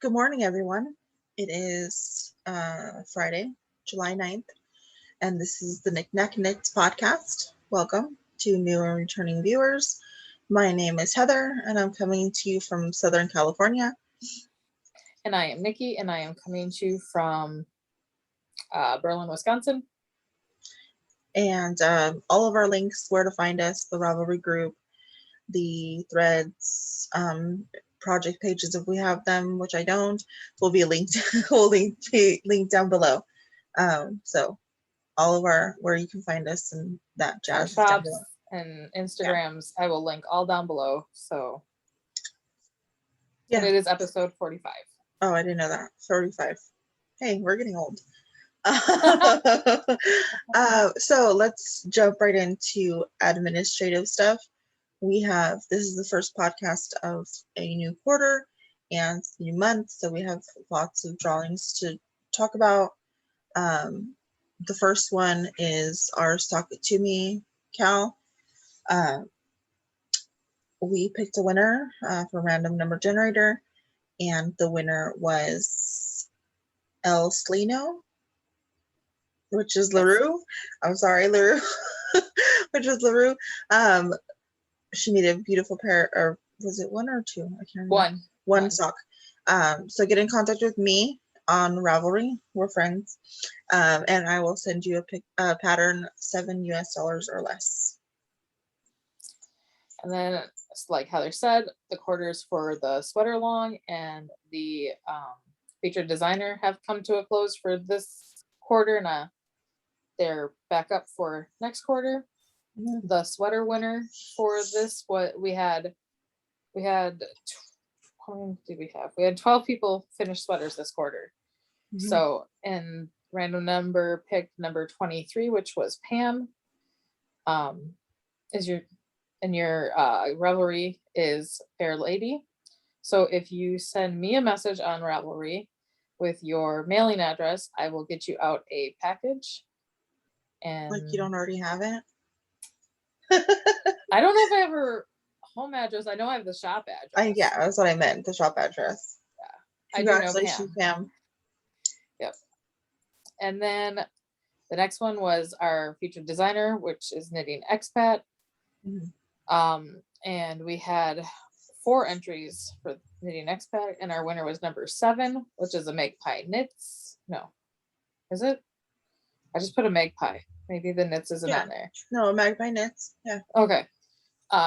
Good morning, everyone. It is Friday, July 9th, and this is the Knick Knack Knits podcast. Welcome to new and returning viewers. My name is Heather, and I'm coming to you from Southern California. And I am Nicci, and I am coming to you from Berlin, Wisconsin. And all of our links, where to find us, the Ravelry group, the threads, project pages if we have them, which I don't, will be linked down below. So all of our where you can find us and that jazz is down below. And Instagrams, yeah. I will link all down below. So yeah, and it is episode 45. Oh, I didn't know that. 35. Hey, we're getting old. So let's jump right into administrative stuff. This is the first podcast of a new quarter and new month, so we have lots of drawings to talk about. The first one is our Stock It To Me KAL. We picked a winner for random number generator, and the winner was El Slino, which is LaRue. I'm sorry, LaRue, which is LaRue. She made a beautiful pair, or was it one or two? I can't remember. One sock. So get in contact with me on Ravelry. We're friends. And I will send you a pattern, $7 US or less. And then, like Heather said, the quarters for the sweater long and the featured designer have come to a close for this quarter, and they're back up for next quarter. Mm-hmm. The sweater winner for this, we had 12 people finish sweaters this quarter. Mm-hmm. So, and random number picked number 23, which was Pam. Your Ravelry is Fair Lady. So if you send me a message on Ravelry with your mailing address, I will get you out a package. And like you don't already have it? I don't know if I have her home address. I know I have the shop address. Yeah, that's what I meant, the shop address. Yeah. Congratulations, I do know Pam. Yep. And then the next one was our featured designer, which is Knitting Expat. Mm-hmm. And we had 4 entries for Knitting Expat, and our winner was number 7, which is a Magpie Knits. No, is it? I just put a Magpie. Maybe the knits isn't on there. No, Magpie Knits. Yeah. Okay.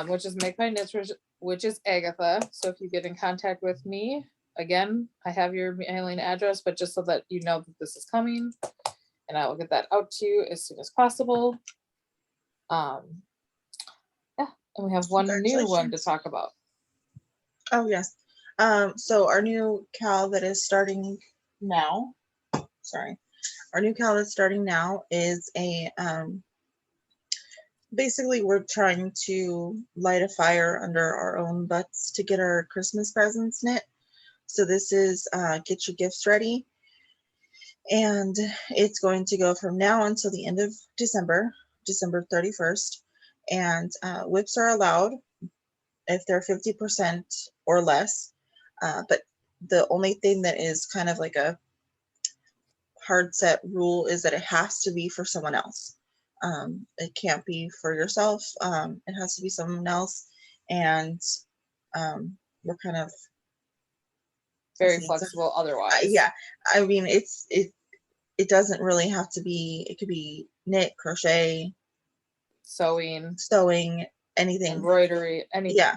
Which is Magpie Knits, which is Agatha. So if you get in contact with me, again, I have your mailing address, but just so that you know that this is coming, and I will get that out to you as soon as possible. Yeah, and we have one new one to talk about. Oh yes. So our new KAL that is starting now. Our new KAL that's starting now is a basically we're trying to light a fire under our own butts to get our Christmas presents knit. So this is get your gifts ready, and it's going to go from now until the end of December 31st, and whips are allowed if they're 50% or less, but the only thing that is kind of like a hard set rule is that it has to be for someone else. It can't be for yourself. It has to be someone else, and we're kind of very flexible otherwise. Yeah, I mean it doesn't really have to be. It could be knit, crochet, sewing, anything, embroidery, anything. Yeah,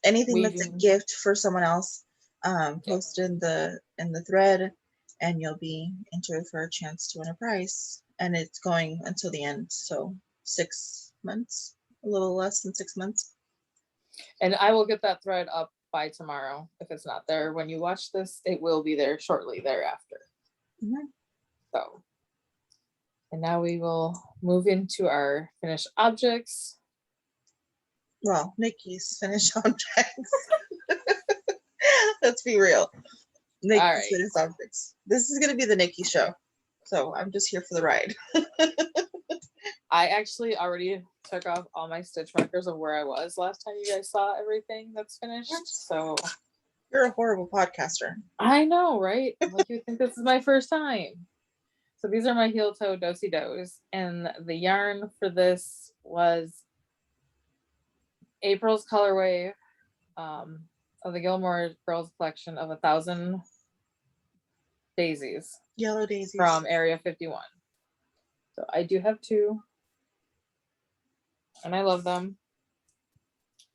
anything weaving. That's a gift for someone else. Post in the thread, and you'll be entered for a chance to win a prize. And it's going until the end, so 6 months, a little less than 6 months. And I will get that thread up by tomorrow. If it's not there when you watch this, it will be there shortly thereafter. Mm-hmm. So, and now we will move into our finished objects. Well, Nicci's finished objects. Let's be real. Nicci's finished objects. This is going to be the Nicci show, so I'm just here for the ride. I actually already took off all my stitch markers of where I was last time you guys saw everything that's finished. So You're a horrible podcaster. I know, right? Like, you think this is my first time. So these are my heel toe dosey dos, and the yarn for this was April's colorway of the Gilmore Girls collection of 1,000 daisies. Yellow daisies. From Area 51. So I do have 2. And I love them.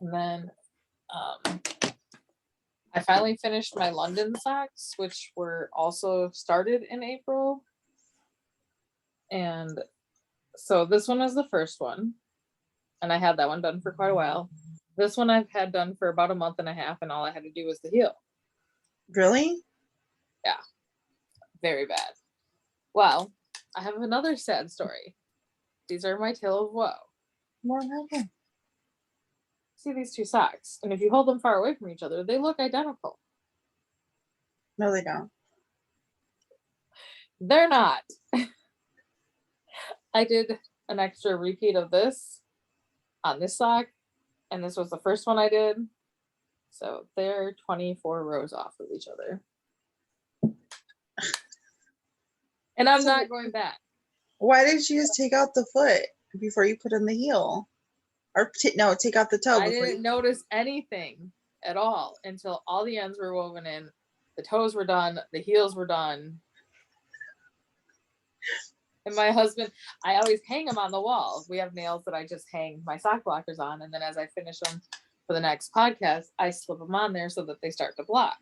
And then I finally finished my London socks, which were also started in April. And so this one is the first one. And I had that one done for quite a while. This one I've had done for about a month and a half, and all I had to do was the heel. Really? Yeah. Very bad. Well, I have another sad story. These are my tale of woe. More happened. See these 2 socks, and if you hold them far away from each other, they look identical. No, they don't. They're not. I did an extra repeat of this on this sock, and this was the first one I did. So they're 24 rows off of each other. And I'm not going back. Why didn't you just take out the foot before you put in the heel? Or no, take out the toe. I didn't notice anything at all until all the ends were woven in. The toes were done. The heels were done. And my husband, I always hang them on the wall. We have nails that I just hang my sock blockers on. And then as I finish them for the next podcast, I slip them on there so that they start to block.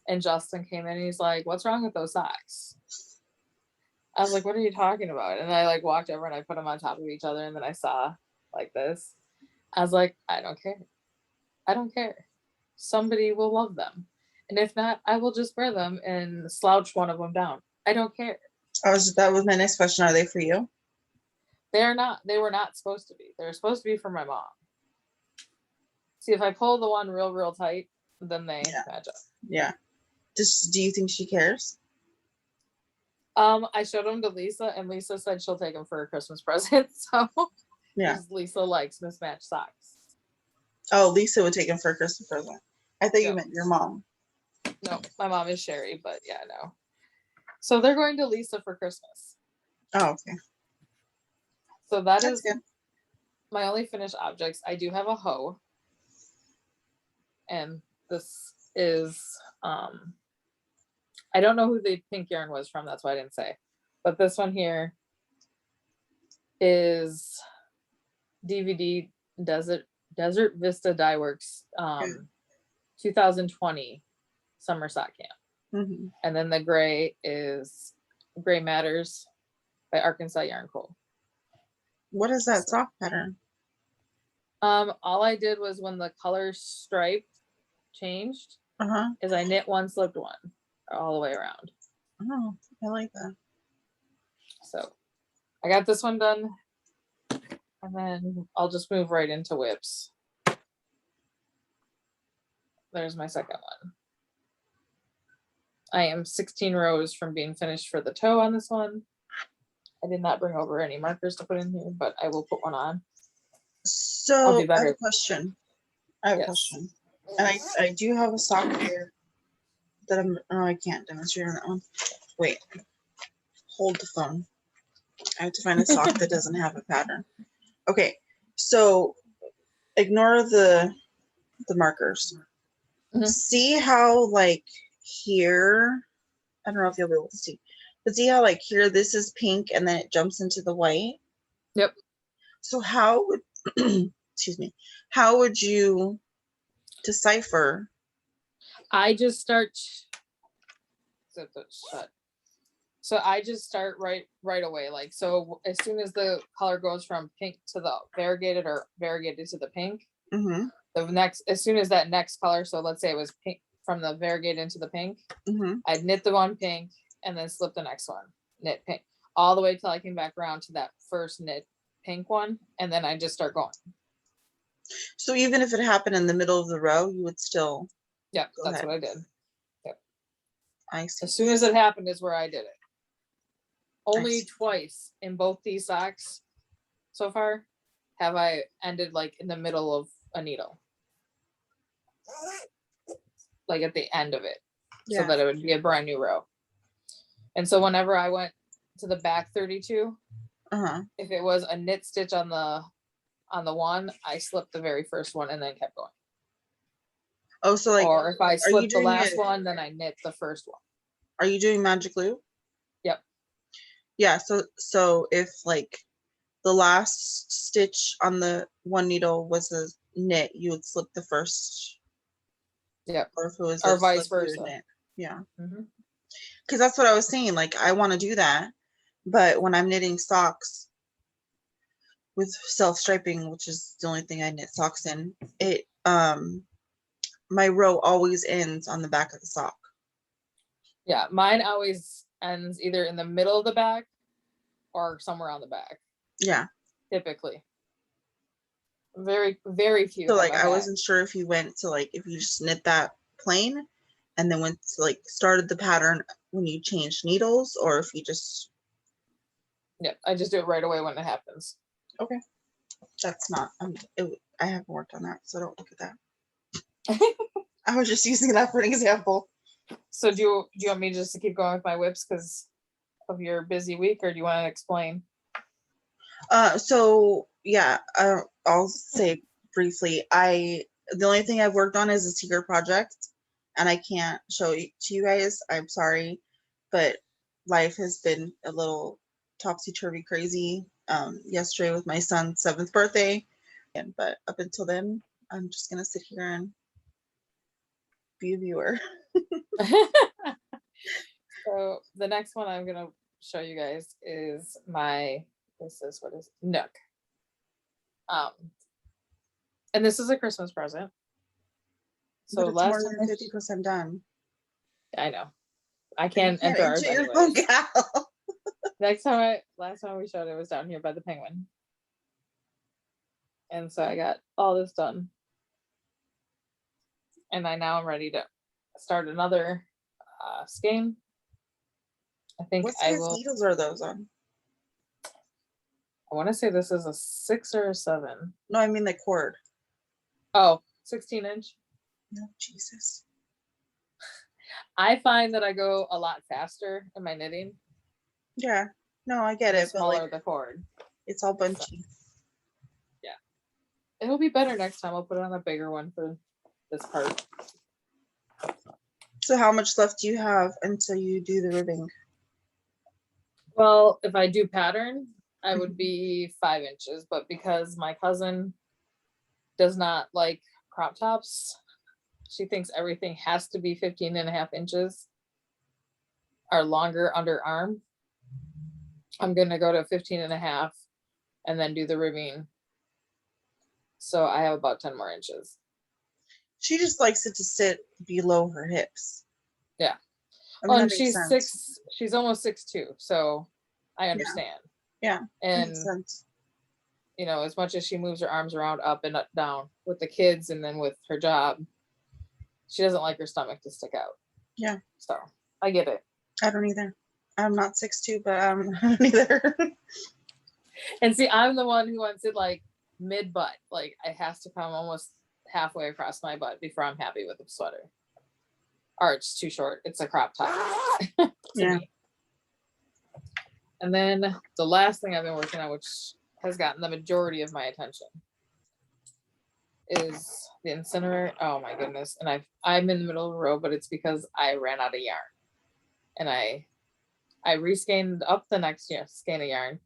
And Justin came in and he's like, "What's wrong with those socks?" I was like, "What are you talking about?" And I like walked over and I put them on top of each other. And then I saw like this. I was like, "I don't care. I don't care. Somebody will love them. And if not, I will just wear them and slouch one of them down. I don't care." That was my next question. Are they for you? They're not. They were not supposed to be. They were supposed to be for my mom. See, if I pull the one real tight, then they match up. Yeah. Do you think she cares? I showed them to Lisa, and Lisa said she'll take them for a Christmas present. So yeah, Lisa likes mismatched socks. Oh, Lisa would take them for a Christmas present. I thought you meant your mom. No, my mom is Sherry, but yeah, no. So they're going to Lisa for Christmas. Oh, okay. So that's good. My only finished objects. I do have a hoe. And this is, I don't know who the pink yarn was from. That's why I didn't say. But this one here is DVD Desert Vista Dye Works 2020 Summer Sock Camp. Mm-hmm. And then the gray is Gray Matters by Arkansas Yarn Co. What is that sock pattern? All I did was when the color stripe changed, is I knit one, slipped one, all the way around. Oh, I like that. So I got this one done, and then I'll just move right into whips. There's my second one. I am 16 rows from being finished for the toe on this one. I did not bring over any markers to put in here, but I will put one on. So I have a question. And I do have a sock here that I can't demonstrate on that one. Wait, hold the phone. I have to find a sock that doesn't have a pattern. Okay, so ignore the markers. Mm-hmm. See how like here, I don't know if you'll be able to see, but see how like here this is pink and then it jumps into the white? Yep. So how would excuse me, how would you decipher? I just start so I just start right away. Like, so as soon as the color goes from pink to the variegated or variegated to the pink, mm-hmm. As soon as that next color, so let's say it was pink from the variegated into the pink, mm-hmm. I'd knit the one pink and then slip the next one, knit pink, all the way till I came back around to that first knit pink one, and then I just start going. So even if it happened in the middle of the row, you would still. Yeah, that's what I did. Yep. I see. As soon as it happened is where I did it. Only twice in both these socks so far have I ended like in the middle of a needle. like at the end of it, so Yeah. that it would be a brand new row. And so whenever I went to the back 32, if it was a knit stitch on the one, I slipped the very first one and then kept going. Oh, so like, or if I are you slipped the doing last it? one, then I knit the first one. Are you doing magic loop? Yep. Yeah. So if like the last stitch on the one needle was a knit, you would slip the first. Yep. Or if it was Or a vice slip, you would versa. knit. Yeah. Mm-hmm. Because that's what I was saying. Like, I want to do that, but when I'm knitting socks with self striping, which is the only thing I knit socks in, it my row always ends on the back of the sock. Yeah, mine always ends either in the middle of the back or somewhere on the back. Yeah. Typically. Very, very few. So like, I wasn't sure if you went to like, if you just knit that plain and then went to like started the pattern when you changed needles, or if you just. Yep, I just do it right away when it happens. Okay. That's not, I haven't worked on that, so don't look at that. I was just using that for an example. So do you want me just to keep going with my whips because of your busy week, or do you want to explain? So yeah, I'll say briefly, the only thing I've worked on is a secret project, and I can't show it to you guys. I'm sorry, but life has been a little topsy-turvy crazy. Yesterday was my son's 7th birthday, but up until then, I'm just gonna sit here and be a viewer. So the next one I'm gonna show you guys is what is Nook. And this is a Christmas present. So but it's more than 50% done. I know. I can't enter ours anyways. Last time we showed it was down here by the penguin. And so I got all this done. And I'm ready to start another skein. I think what size needles are those on? I want to say this is a 6 or a 7. No, I mean the cord. Oh, 16-inch. No, Jesus. I find that I go a lot faster in my knitting. Yeah. No, I get it. The smaller but like, the cord. It's all bunchy. So, yeah. It'll be better next time. I'll put it on a bigger one for this part. So how much left do you have until you do the ribbing? Well, if I do pattern, I would be 5 inches, but because my cousin does not like crop tops, she thinks everything has to be 15.5 inches or longer underarm. I'm going to go to 15.5 and then do the ribbing. So I have about 10 more inches. She just likes it to sit below her hips. Yeah. I mean, and she's sense. She's almost 6'2", so I understand. Yeah. And makes sense. You know, as much as she moves her arms around up and up, down with the kids and then with her job, she doesn't like her stomach to stick out. Yeah. So I get it. I don't either. I'm not 6'2", but I don't either. And see, I'm the one who wants it like mid butt. Like it has to come almost halfway across my butt before I'm happy with the sweater. Or it's too short. It's a crop top. Yeah. Me. And then the last thing I've been working on, which has gotten the majority of my attention, is the incinerator. Oh my goodness. And I'm in the middle of the row, but it's because I ran out of yarn. And I reskeined up the next skein of yarn.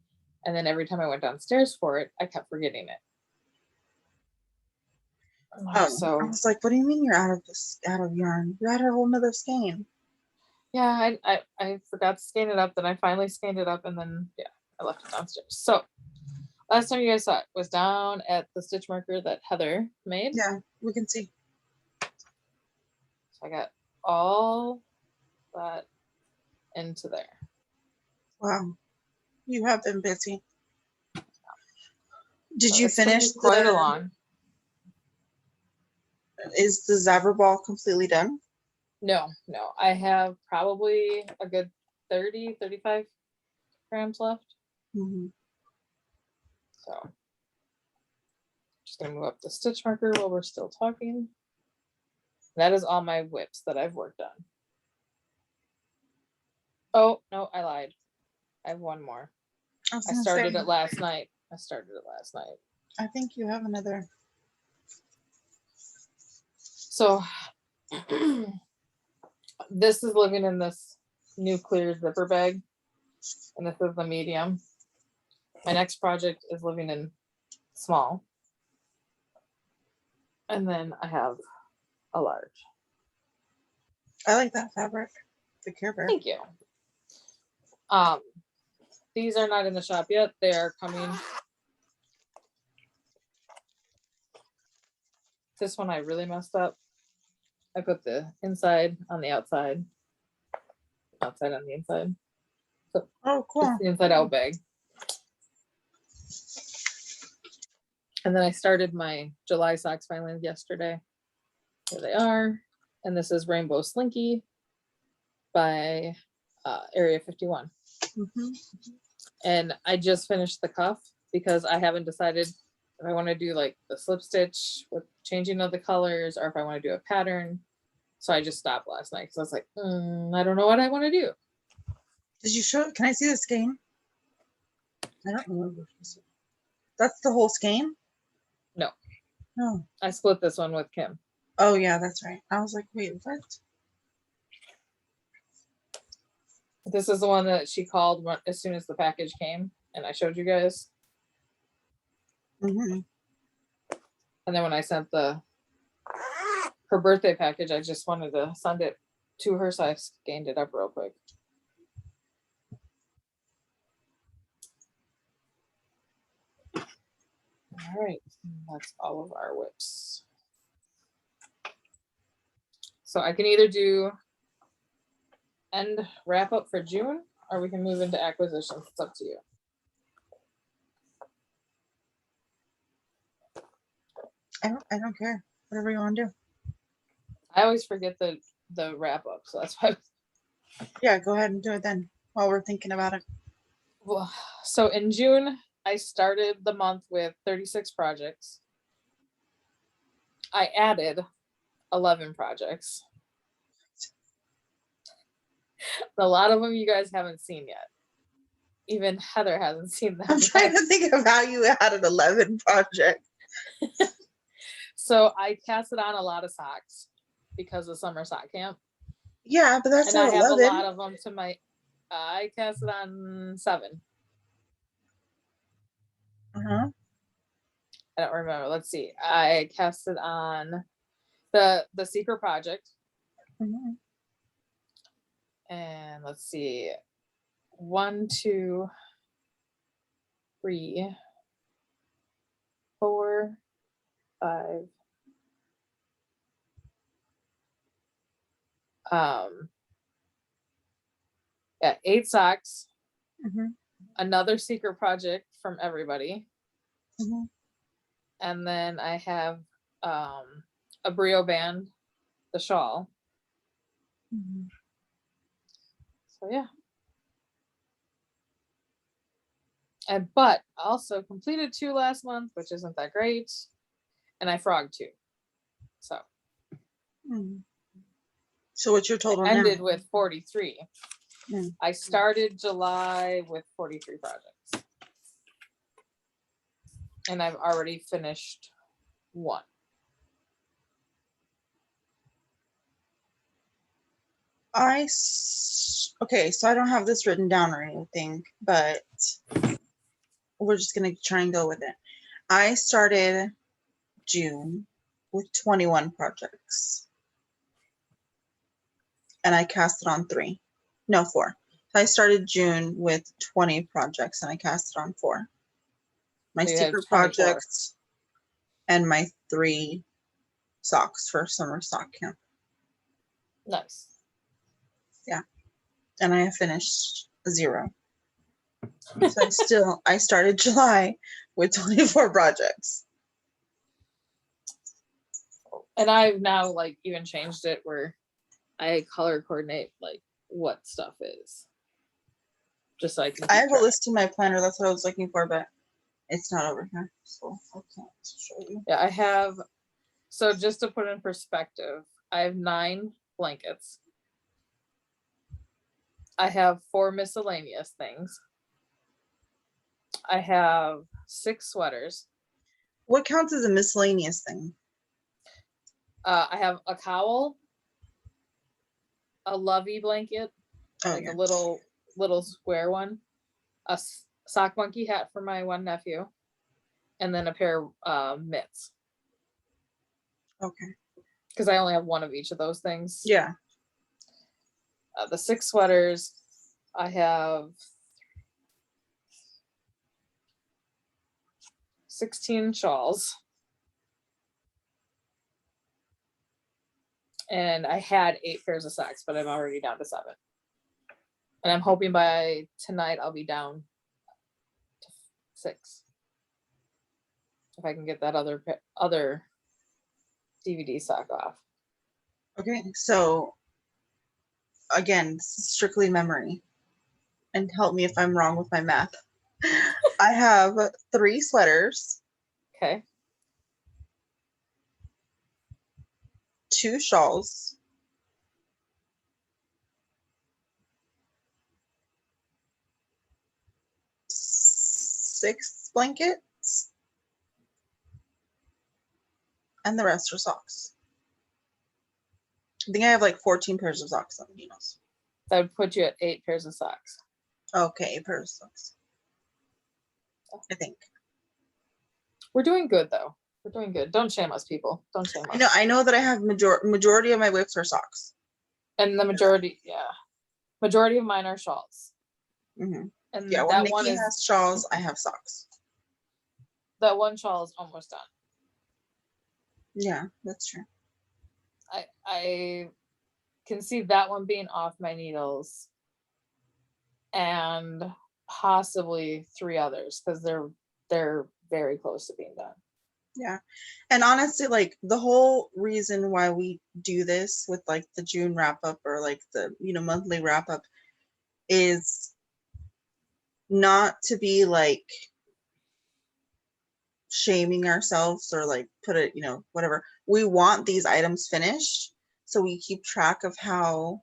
And then every time I went downstairs for it, I kept forgetting it. Oh, so I was like, what do you mean you're out of yarn? You had a whole nother skein. Yeah, I forgot to skein it up. Then I finally skeined it up, and then I left it downstairs. So last time you guys saw it was down at the stitch marker that Heather made. Yeah, we can see. So I got all that into there. Wow, you have been busy. Did you It's finish quite along? Is the Zabra ball completely done? No. I have probably a good 30, 35 grams left. Mm-hmm. So just gonna move up the stitch marker while we're still talking. That is all my whips that I've worked on. Oh, no, I lied. I have one more. I started it last night. I think you have another. So this is living in this new clear zipper bag, and this is the medium. My next project is living in small, and then I have a large. I like that fabric, the Care Bear. Thank you. These are not in the shop yet. They are coming. This one I really messed up. I put the inside on the outside on the inside. So oh, cool. It's the inside out bag. And then I started my July socks finally yesterday. Here they are. And this is Rainbow Slinky by Area 51. Mm-hmm. And I just finished the cuff because I haven't decided if I want to do like the slip stitch with changing of the colors or if I want to do a pattern. So I just stopped last night because I was like, I don't know what I want to do. Did you show? Can I see the skein? I don't remember. That's the whole skein? No. No. I split this one with Kim. Oh, yeah, that's right. I was like, wait, what? This is the one that she called as soon as the package came, and I showed you guys. Mm-hmm. And then when I sent her birthday package, I just wanted to send it to her, so I scanned it up real quick. All right, that's all of our whips. So I can either do end wrap up for June, or we can move into acquisitions. It's up to you. I don't care. Whatever you want to do. I always forget the wrap up, so that's why. Yeah, go ahead and do it then while we're thinking about it. Well, so in June, I started the month with 36 projects. I added 11 projects. A lot of them you guys haven't seen yet. Even Heather hasn't seen them. I'm trying to think of how you added 11 projects. So I casted on a lot of socks because of summer sock camp. Yeah, but that's and not I have 11. a lot of them to my. I casted on 7. Uh-huh. I don't remember. Let's see. I casted on the secret project. Mm-hmm. And let's see. 1, 2, 3, 4, 5. Yeah, 8 socks. Mm-hmm. Another secret project from everybody. Mm-hmm. And then I have a brio band, the shawl. Mm-hmm. So yeah. But also completed 2 last month, which isn't that great. And I frogged 2. So. Mm-hmm. So what's your total I ended now? with 43. Mm-hmm. I started July with 43 projects. And I've already finished 1. Okay, so I don't have this written down or anything, but we're just going to try and go with it. I started June with 21 projects. And I casted on 3. No, 4. So I started June with 20 projects and I casted on 4. My So secret projects and my 3 socks for summer sock camp. Nice. Yeah. And I finished 0. So I started July with 24 projects. And I've now like even changed it where I color coordinate like what stuff is. Just so I can. I have a list in my planner. That's what I was looking for, but it's not over here, so I can't show you. Yeah, I have. So just to put in perspective, I have 9 blankets. I have 4 miscellaneous things. I have 6 sweaters. What counts as a miscellaneous thing? I have a cowl, a lovey blanket, a little square one, a sock monkey hat for my one nephew, and then a pair of mitts. Okay. Because I only have one of each of those things. Yeah. The 6 sweaters, I have 16 shawls. And I had 8 pairs of socks, but I'm already down to 7. And I'm hoping by tonight I'll be down to 6. If I can get that other DVD sock off. Okay, so again, strictly memory. And help me if I'm wrong with my math. I have 3 sweaters. Okay. 2 shawls. 6 blankets. And the rest are socks. I think I have like 14 pairs of socks on the needles. That would put you at 8 pairs of socks. Okay, 8 pairs of socks. I think. We're doing good though. We're doing good. Don't shame us, people. Don't shame us. I know that I have majority of my whips are socks. And the majority of mine are shawls. Mm-hmm. And yeah, that when one Nicci has shawls, I have socks. That one shawl is almost done. Yeah, that's true. I can see that one being off my needles, and possibly 3 others because they're very close to being done. Yeah, and honestly, like the whole reason why we do this with like the June wrap up or like the monthly wrap up is not to be like shaming ourselves or like put it whatever. We want these items finished, so we keep track of how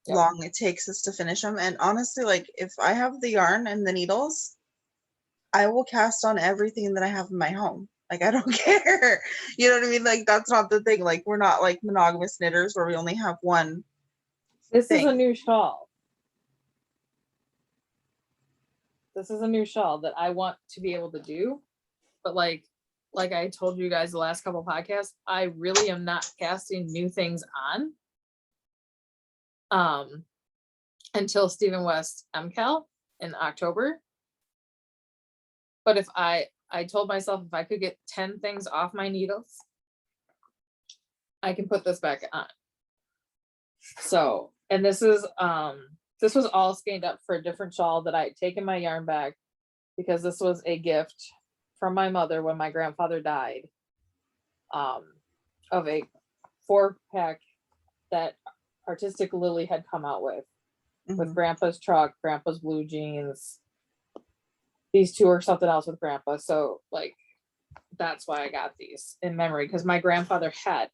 long it takes us to finish them. And honestly, like if I have the yarn and the needles, I will cast on everything that I have in my home. Like I don't care. You know what I mean? Like that's not the thing. Like we're not like monogamous knitters where we only have one. This is a new shawl. This is a new shawl that I want to be able to do. But like I told you guys the last couple podcasts, I really am not casting new things on until Stephen West MKAL in October. But if I told myself if I could get 10 things off my needles, I can put this back on. So, and this was all scanned up for a different shawl that I had taken my yarn back because this was a gift from my mother when my grandfather died, of a 4-pack that Artistic Lily had come out with Grandpa's truck, Grandpa's blue jeans. These 2 or something else with Grandpa. So like, that's why I got these in memory because my grandfather had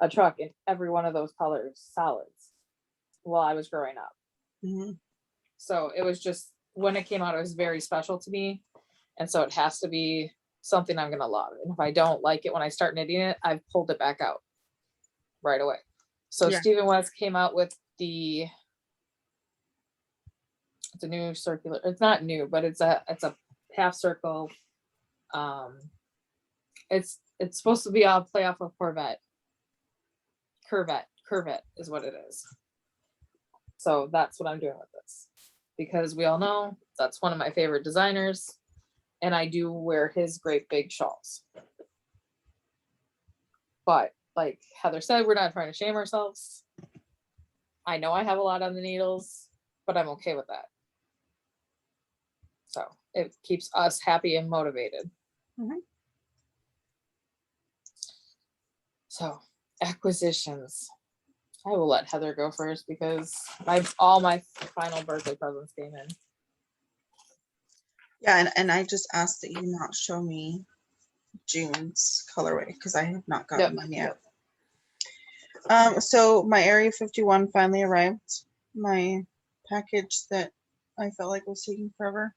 a truck in every one of those colors solids while I was growing up. Mm-hmm. So it was just, when it came out, it was very special to me. And so it has to be something I'm going to love. And if I don't like it when I start knitting it, I've pulled it back out right away. So Stephen West came out with it's a new circular. It's not new, but it's a half circle. It's supposed to be a play off of Corvette is what it is. So that's what I'm doing with this, because we all know that's one of my favorite designers, and I do wear his great big shawls. But like Heather said, we're not trying to shame ourselves. I know I have a lot on the needles, but I'm okay with that. So it keeps us happy and motivated. Mm-hmm. So acquisitions. I will let Heather go first because all my final birthday presents came in. Yeah, and I just asked that you not show me June's colorway because I have not gotten one yet. So my Area 51 finally arrived. My package that I felt like was taking forever.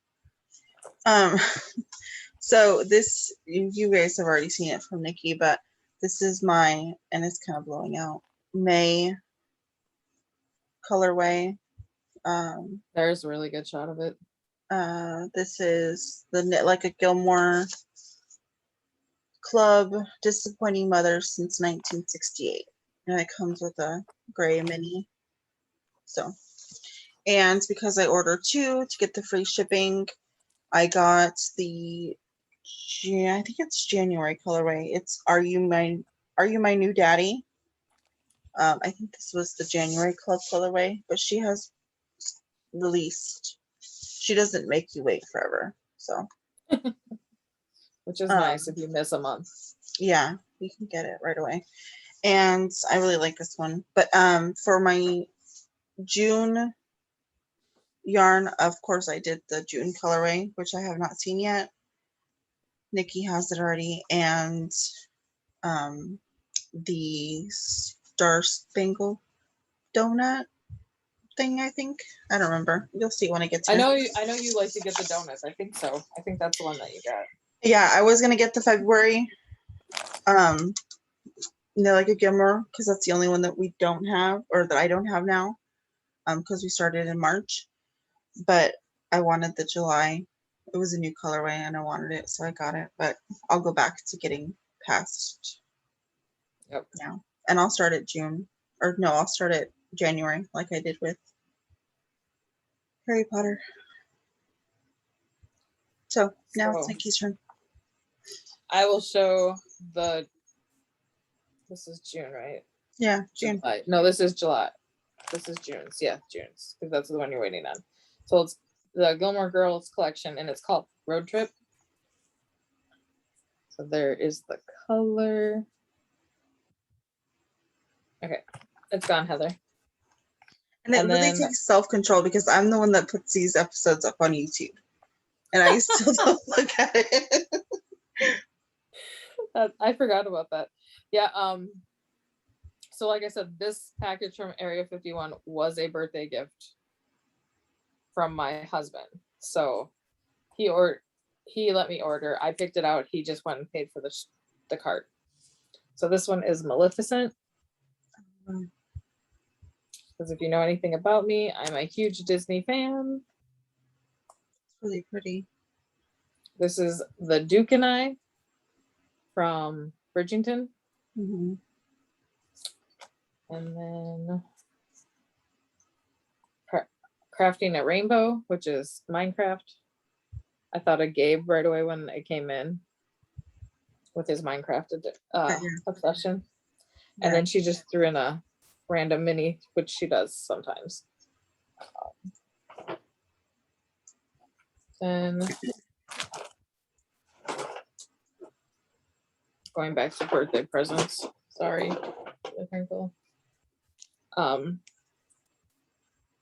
So this, you guys have already seen it from Nicci, but this is my, and it's kind of blowing out, May colorway. There's a really good shot of it. This is the Knit Like a Gilmore Club Disappointing Mother since 1968. And it comes with a gray mini. So, and because I ordered 2 to get the free shipping, I got the, I think it's January colorway. It's Are You My New Daddy? I think this was the January club colorway, but she has released. She doesn't make you wait forever. So, which is nice if you miss a month. Yeah, you can get it right away. And I really like this one. But for my June yarn, of course, I did the June colorway, which I have not seen yet. Nicci has it already, and the Star Spangled Donut thing, I think. I don't remember. You'll see when I get to it. I know you like to get the donuts. I think so. I think that's the one that you got. Yeah, I was gonna get the February. Like a Gilmore, because that's the only one that we don't have, or that I don't have now, because we started in March. But I wanted the July. It was a new colorway, and I wanted it, so I got it. But I'll go back to getting past now, and I'll start at June, or no, I'll start at January, like I did with Harry Potter. So now it's Nicci's turn. I will show the. This is June, right? Yeah, June. July. No, this is July. This is June's. Yeah, June's, because that's the one you're waiting on. So it's the Gilmore Girls collection, and it's called Road Trip. So there is the color. Okay, it's gone, Heather. And it really takes self-control, because I'm the one that puts these episodes up on YouTube, and I still don't look at it. I forgot about that. Yeah. So like I said, this package from Area 51 was a birthday gift from my husband. So he let me order. I picked it out. He just went and paid for the cart. So this one is Maleficent. Because if you know anything about me, I'm a huge Disney fan. It's really pretty. This is the Duke and I from Bridgerton. Mm-hmm. And then Crafting a Rainbow, which is Minecraft. I thought of Gabe right away when it came in with his Minecraft obsession. Yeah. And then she just threw in a random mini, which she does sometimes. And going back to birthday presents. Sorry, the crinkle.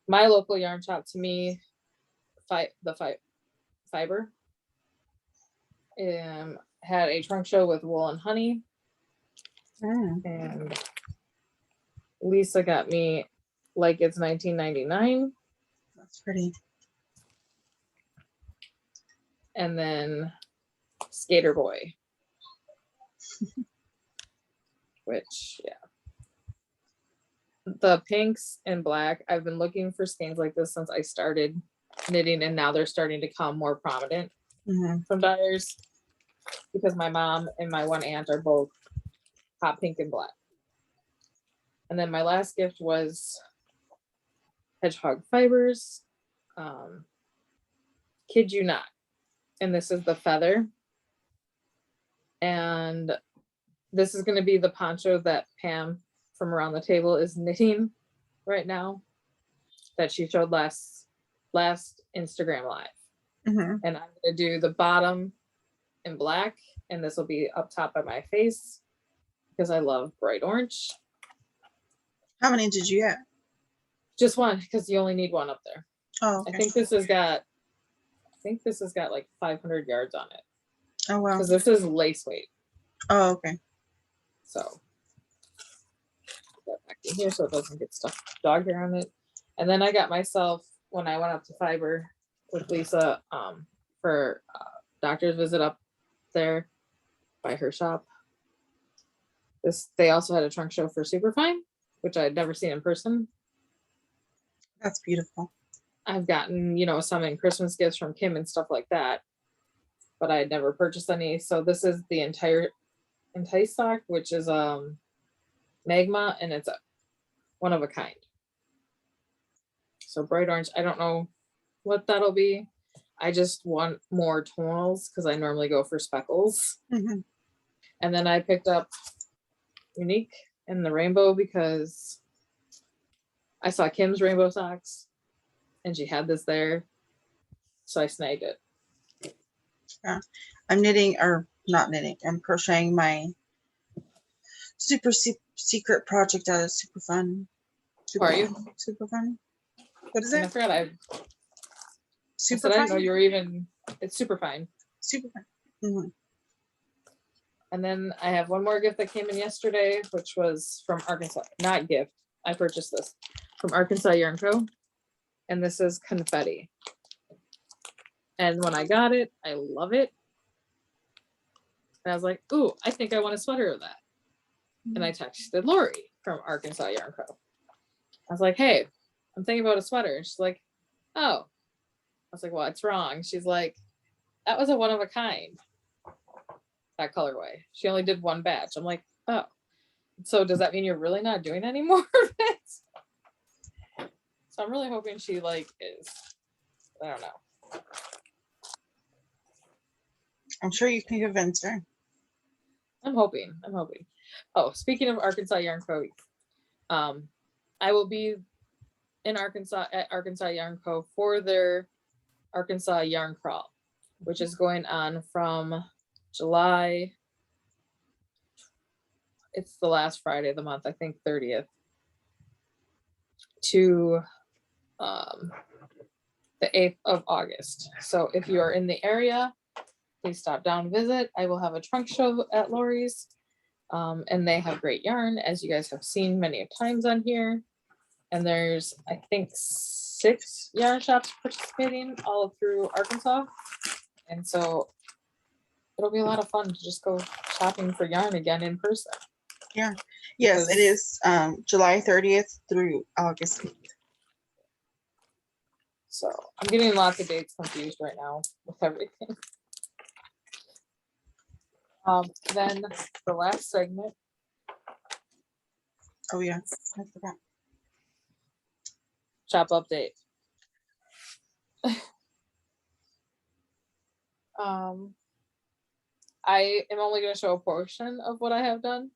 My local yarn shop, to me, Fiber, had a trunk show with Wool and Honey. And Lisa got me Like It's 1999. That's pretty. And then Skater Boy. Which, yeah. The pinks and black, I've been looking for skeins like this since I started knitting, and now they're starting to come more prominent from dyers, because my mom and my one aunt are both hot pink and black. And then my last gift was Hedgehog Fibers. Kid you not. And this is the feather. And this is going to be the poncho that Pam from Around the Table is knitting right now, that she showed last Instagram live. And I'm going to do the bottom in black, and this will be up top by my face because I love bright orange. How many did you get? Just one, because you only need one up there. Oh, okay. I think this has got like 500 yards on it. Oh, wow. Because this is lace weight. Oh, okay. So in here so it doesn't get stuck dog hair on it. And then I got myself, when I went up to Fiber with Lisa for doctor's visit up there by her shop. They also had a trunk show for Superfine, which I had never seen in person. That's beautiful. I've gotten, some in Christmas gifts from Kim and stuff like that, but I had never purchased any. So this is the entire stock, which is magma, and it's one of a kind. So bright orange. I don't know what that'll be. I just want more tonals because I normally go for speckles. Mm-hmm. And then I picked up Unique in the rainbow because I saw Kim's rainbow socks and she had this there. So I snagged it. Yeah. I'm knitting, or not knitting, I'm crocheting my super secret project out of Super Fun. Are you? Super Fun. What is I it? forgot Super I Fun? didn't know you were even, it's Superfine. Super Fun. Mm-hmm. And then I have one more gift that came in yesterday, which was from Arkansas. Not gift. I purchased this from Arkansas Yarn Co. And this is confetti. And when I got it, I love it. And I was like, ooh, I think I want a sweater of that. And I texted Lori from Arkansas Yarn Co. I was like, hey, I'm thinking about a sweater. She's like, oh. I was like, well, it's wrong. She's like, that was a one of a kind. That colorway. She only did one batch. I'm like, oh. So does that mean you're really not doing any more of it? So I'm really hoping she is. I don't know. I'm sure you can convince her. I'm hoping. Oh, speaking of Arkansas Yarn Co. I will be in Arkansas at Arkansas Yarn Co. for their Arkansas Yarn Crawl, which is going on from July. It's the last Friday of the month, I think 30th, to the 8th of August. So if you are in the area, please stop down, visit. I will have a trunk show at Lori's, and they have great yarn, as you guys have seen many times on here. And there's, I think, 6 yarn shops participating all through Arkansas. And so it'll be a lot of fun to just go shopping for yarn again in person. Yeah. Yes, it is July 30th through August 8th. So I'm getting lots of dates confused right now with everything. Then the last segment. Oh yeah, I forgot. Shop update. I am only going to show a portion of what I have done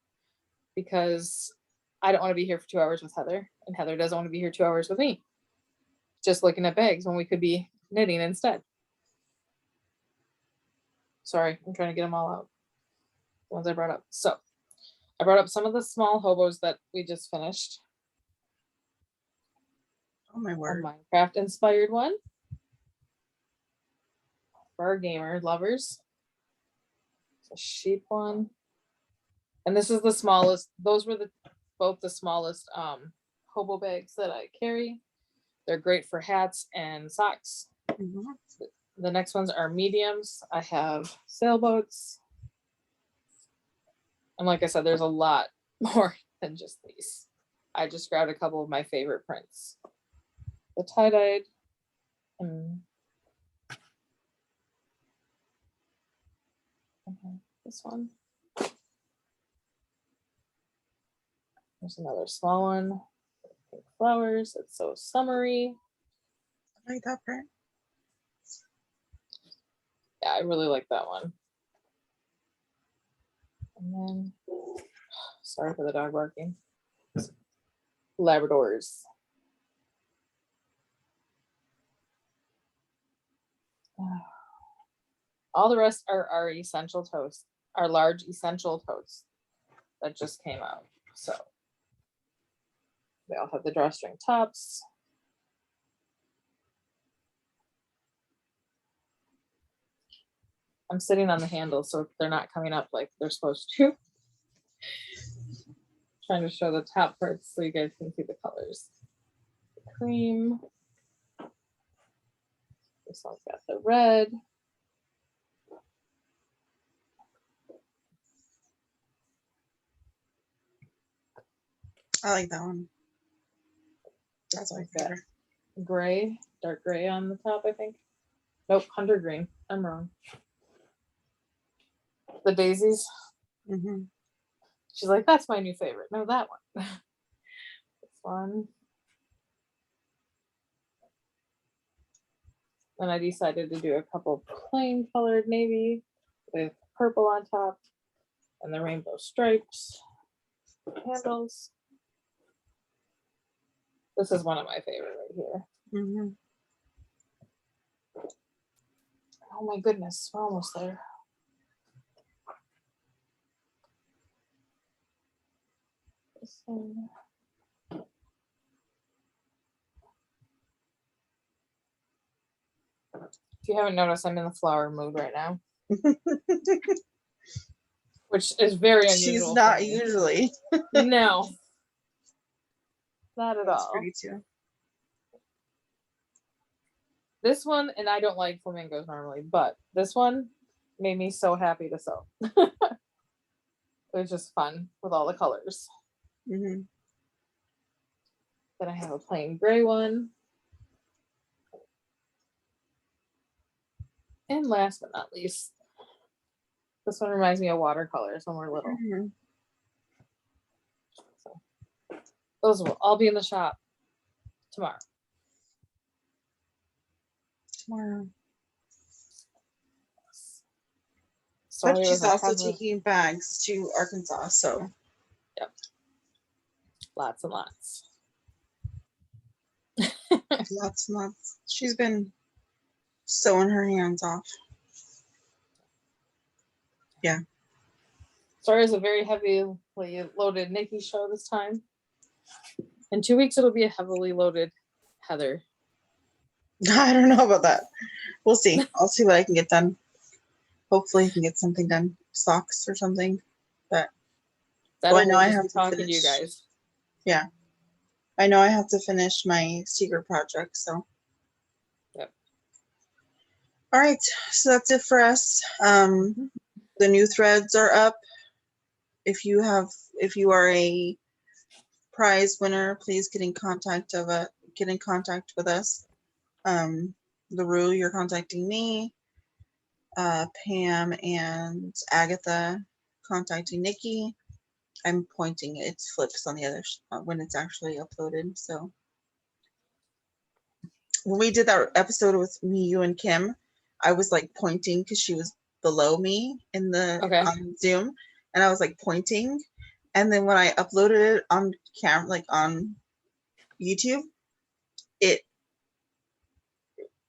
because I don't want to be here for 2 hours with Heather, and Heather doesn't want to be here 2 hours with me just looking at bags when we could be knitting instead. Sorry, I'm trying to get them all out. The ones I brought up. So I brought up some of the small hobos that we just finished. Oh my word. A Minecraft inspired one for our gamer lovers. It's a sheep one. And this is the smallest. Those were both the smallest hobo bags that I carry. They're great for hats and socks. Mm-hmm. The next ones are mediums. I have sailboats. And like I said, there's a lot more than just these. I just grabbed a couple of my favorite prints. The tie-dyed. This one. There's another small one. Pink flowers. It's so summery. I like that print. Yeah, I really like that one. And then, sorry for the dog barking. Labradors. All the rest are our essential toast, our large essential toast that just came out. So they all have the drawstring tops. I'm sitting on the handle, so they're not coming up like they're supposed to. trying to show the top parts so you guys can see the colors. The cream. This one's got the red. I like that one. That's my favorite. Gray, dark gray on the top, I think. Nope, hunter green. I'm wrong. The daisies. Mm-hmm. She's like, that's my new favorite. No, that one. This one. And I decided to do a couple plain colored navy with purple on top and the rainbow stripes handles. This is one of my favorite right here. Mm-hmm. Oh my goodness, we're almost there. This one. If you haven't noticed, I'm in the flower mood right now. Which is very unusual. She's not usually. No. Not at That's all. pretty too. This one, and I don't like flamingos normally, but this one made me so happy to sew. It was just fun with all the colors. Mm-hmm. Then I have a plain gray one. And last but not least, this one reminds me of watercolors when we're little. Mm-hmm. So those will all be in the shop tomorrow. But she's also taking bags to Arkansas, so yep, lots and lots. Lots and lots. She's been sewing her hands off. Yeah. Sorry, it's a very heavily loaded Nicci show this time. In 2 weeks, it'll be a heavily loaded Heather. I don't know about that. We'll see. I'll see what I can get done. Hopefully, I can get something done. Socks or something. But I know I have to talk to you guys. Yeah. I know I have to finish my secret project, so. Yep. All right. So that's it for us. The new threads are up. If you are a prize winner, please get in contact with us. LaRue, you're contacting me. Pam and Agatha contacting Nicci. I'm pointing. It flips on the other when it's actually uploaded. So when we did that episode with me, you, and Kim, I was like pointing because she was below me in the on Zoom, and I was like pointing. And then when I uploaded it on camera, like on YouTube,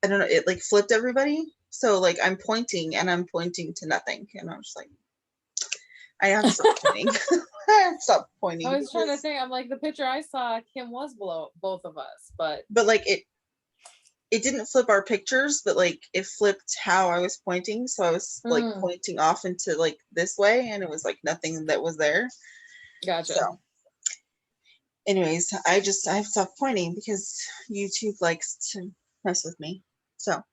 I don't know, it like flipped everybody. So like I'm pointing and I'm pointing to nothing, and I was like, I have to stop pointing. I have to stop pointing. I was trying to think. I'm like, the picture I saw, Kim was below both of us, but like it didn't flip our pictures, but like it flipped how I was pointing. So I was like pointing off into like this way, and it was like nothing that was there. Gotcha. So anyways, I have to stop pointing because YouTube likes to mess with me. So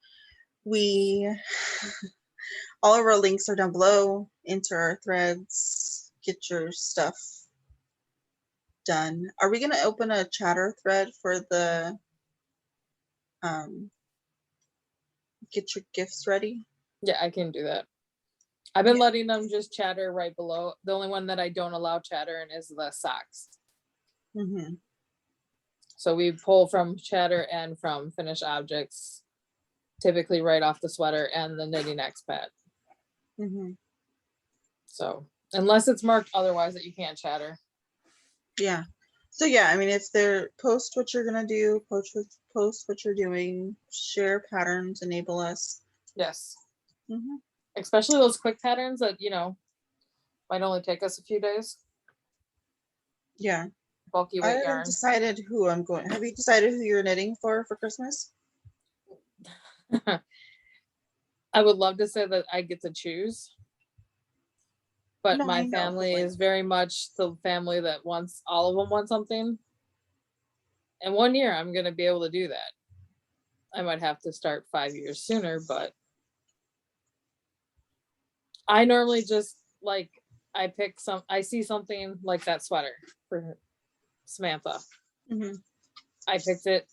all of our links are down below. Enter our threads. Get your stuff done. Are we going to open a chatter thread for the get your gifts ready? Yeah, I can do that. I've been letting them just chatter right below. The only one that I don't allow chatter in is the socks. Mm-hmm. So we pull from chatter and from finished objects, typically right off the sweater and the knitting expat. Mm-hmm. So unless it's marked otherwise that you can't chatter. Yeah. So yeah, I mean, if they're post what you're gonna do, post what you're doing, share patterns, enable us. Yes. Mm-hmm. Especially those quick patterns that might only take us a few days. Yeah. Bulky weight yarn. I haven't decided who I'm going. Have you decided who you're knitting for Christmas? I would love to say that I get to choose, But No, I my know, but, family like, is very much the family that wants, all of them want something. And 1 year I'm going to be able to do that. I might have to start 5 years sooner, but I normally just like, I see something like that sweater for Samantha. mhm. I picked it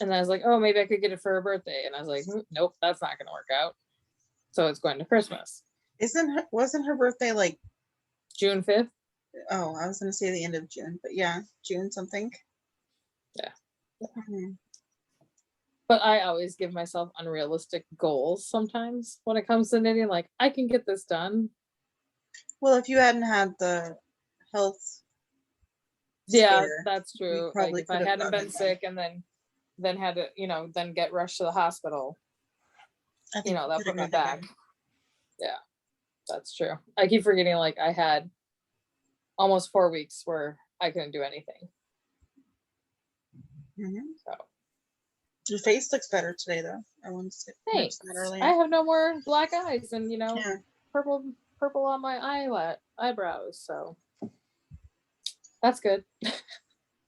and I was like, oh, maybe I could get it for her birthday. And I was like, nope, that's not going to work out. So it's going to Christmas. Wasn't her birthday like, June 5th. oh, I was gonna say the end of June, but yeah, June something. Yeah. Mhm. But I always give myself unrealistic goals sometimes when it comes to knitting. Like, I can get this done. Well, if you hadn't had the health Yeah, scare, that's we true. Like, probably if I could have hadn't gotten been it done. sick and then had to, then get rushed to the hospital, I think we that could have put me gotten it back. done. Yeah, that's true. I keep forgetting, like, I had almost 4 weeks where I couldn't do anything. Mhm. So Your face looks better today, though. I wanted to thanks. mention that earlier. I have no more black eyes and Yeah. purple on my eyebrows. So that's good.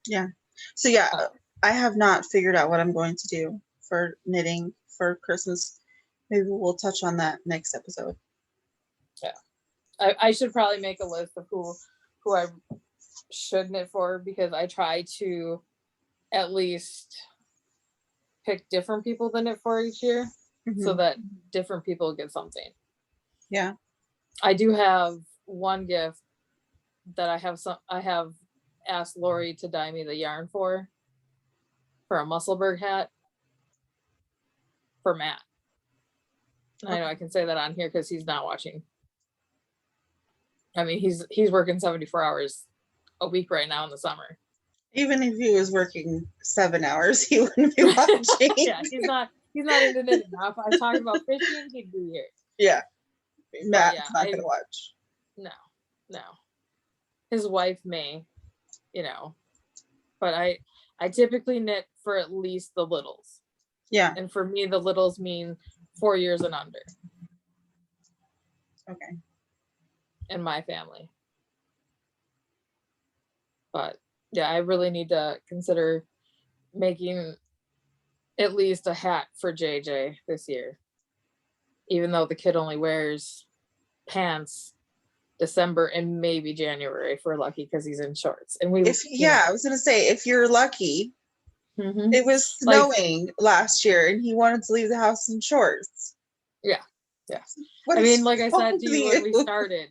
Yeah. So yeah, Uh, I have not figured out what I'm going to do for knitting for Christmas. Maybe we'll touch on that next episode. yeah, I should probably make a list of who I should knit for, because I try to at least pick different people to knit for each year, so Mhm. that different people get something. Yeah. I do have one gift that I have asked Lori to dye me the yarn for a Musselburgh hat for Matt. I know I can say that on here because he's not watching. I mean, he's working 74 hours a week right now in the summer. Even if he was working 7 hours, he wouldn't be watching. Yeah, he's not into knitting. Now, if I was talking about fishing, he'd be here. Yeah. Matt's yeah, not gonna watch. No. His wife may, but I typically knit for at least the littles. Yeah. And for me, the littles mean 4 years and under. Okay. In my family. But yeah, I really need to consider making at least a hat for JJ this year. Even though the kid only wears pants December and maybe January if we're lucky, because he's in shorts. And I was gonna say, if you're lucky, it was like, snowing last year and he wanted to leave the house in shorts. Yeah. What I is mean, like I wrong said to with you when we started,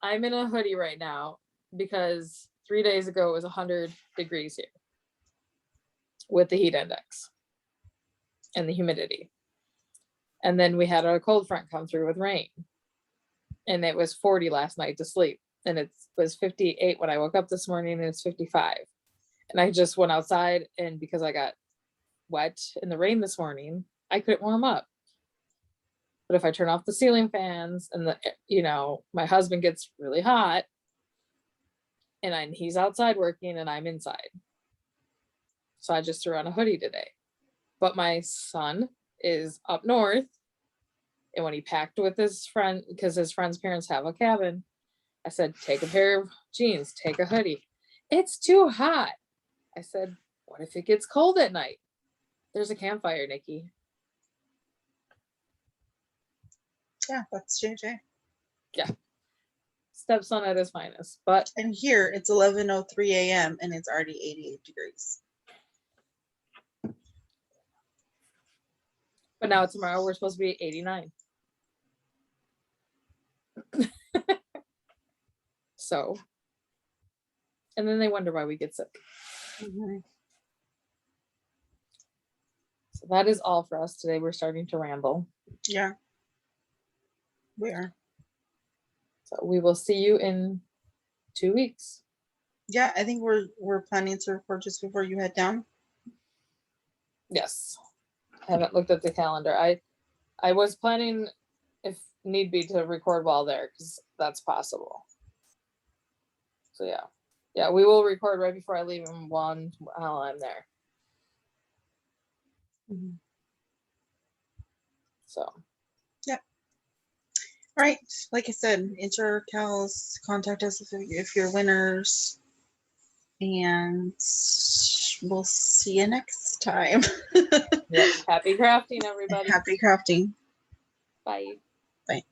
I'm in a hoodie right now because 3 days ago it was 100 degrees here with the heat index and the humidity. And then we had a cold front come through with rain. And it was 40 last night to sleep. And it was 58 when I woke up this morning, and it's 55. And I just went outside, and because I got wet in the rain this morning, I couldn't warm up. But if I turn off the ceiling fans and my husband gets really hot, and he's outside working and I'm inside. So I just threw on a hoodie today. But my son is up north, and when he packed with his friend, because his friend's parents have a cabin, I said, take a pair of jeans, take a hoodie. It's too hot. I said, what if it gets cold at night? There's a campfire, Nicci. Yeah, that's JJ. Yeah. Stepson at his finest. But and here it's 11:03 a.m. and it's already 88 degrees. But now tomorrow we're supposed to be 89. So, and then they wonder why we get sick. Mm-hmm. So that is all for us today. We're starting to ramble. Yeah, we are. So we will see you in 2 weeks. Yeah, I think we're planning to record just before you head down. Yes. I haven't looked at the calendar. I was planning, if need be, to record while there, because that's possible. So yeah, we will record right before I leave and while I'm there. Mm-hmm. So yeah. Right. Like I said, enter KALs, contact us if you're winners. And we'll see you next time. Yep. Happy crafting, everybody. Happy crafting. Bye. Bye.